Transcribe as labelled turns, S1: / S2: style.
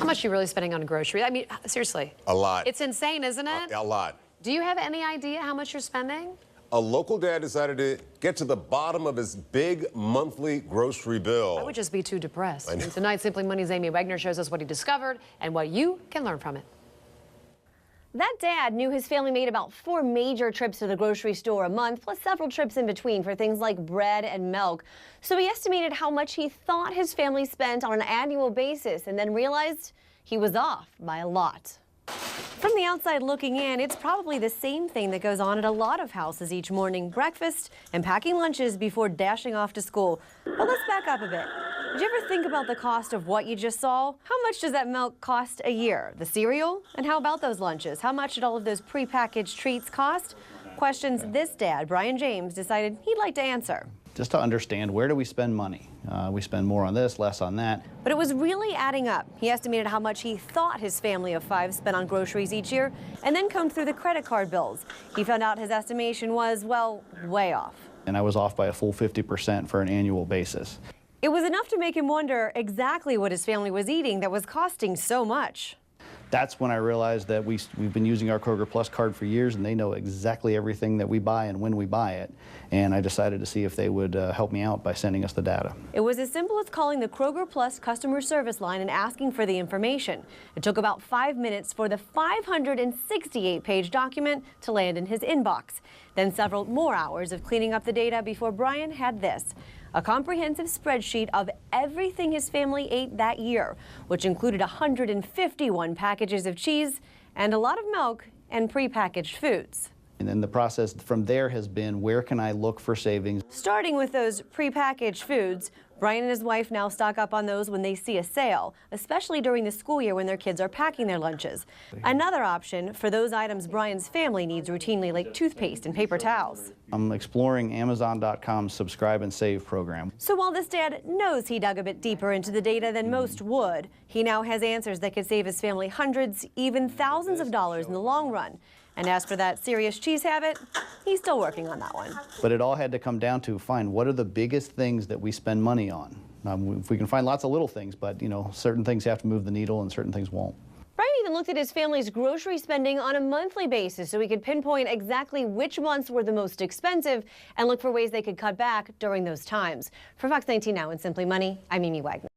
S1: much are you really spending on groceries? I mean, seriously.
S2: A lot.
S1: It's insane, isn't it?
S2: A lot.
S1: Do you have any idea how much you're spending?
S2: A local dad decided to get to the bottom of his big monthly grocery bill.
S1: I would just be too depressed. And tonight, Simply Money's Amy Wagner shows us what he discovered and what you can learn from it.
S3: That dad knew his family made about 4 major trips to the grocery store a month, plus several trips in between for things like bread and milk. So he estimated how much he thought his family spent on an annual basis and then realized he was off by a lot. From the outside looking in, it's probably the same thing that goes on at a lot of houses each morning: breakfast and packing lunches before dashing off to school. But let's back up a bit. Did you ever think about the cost of what you just saw? How much does that milk cost a year? The cereal? And how about those lunches? How much did all of those prepackaged treats cost? Questions this dad, Brian James, decided he'd like to answer.
S4: Just to understand, where do we spend money? We spend more on this, less on that.
S3: But it was really adding up. He estimated how much he thought his family of 5 spent on groceries each year, and then combed through the credit card bills. He found out his estimation was, well, way off.
S4: And I was off by a full 50% for an annual basis.
S3: It was enough to make him wonder exactly what his family was eating that was costing so much.
S4: That's when I realized that we've been using our Kroger Plus card for years, and they know exactly everything that we buy and when we buy it. And I decided to see if they would help me out by sending us the data.
S3: It was as simple as calling the Kroger Plus customer service line and asking for the information. It took about 5 minutes for the 568-page document to land in his inbox. Then several more hours of cleaning up the data before Brian had this: a comprehensive spreadsheet of everything his family ate that year, which included 151 packages of cheese and a lot of milk and prepackaged foods.
S4: And then the process from there has been, where can I look for savings?
S3: Starting with those prepackaged foods, Brian and his wife now stock up on those when they see a sale, especially during the school year when their kids are packing their lunches. Another option for those items Brian's family needs routinely, like toothpaste and paper towels.
S4: I'm exploring Amazon.com's Subscribe and Save program.
S3: So while this dad knows he dug a bit deeper into the data than most would, he now has answers that could save his family hundreds, even thousands of dollars in the long run. And as for that serious cheese habit, he's still working on that one.
S4: But it all had to come down to find what are the biggest things that we spend money on. If we can find lots of little things, but you know, certain things have to move the needle and certain things won't.
S3: Brian even looked at his family's grocery spending on a monthly basis so he could pinpoint exactly which months were the most expensive and look for ways they could cut back during those times. For Fox 19 Now and Simply Money, I'm Amy Wagner.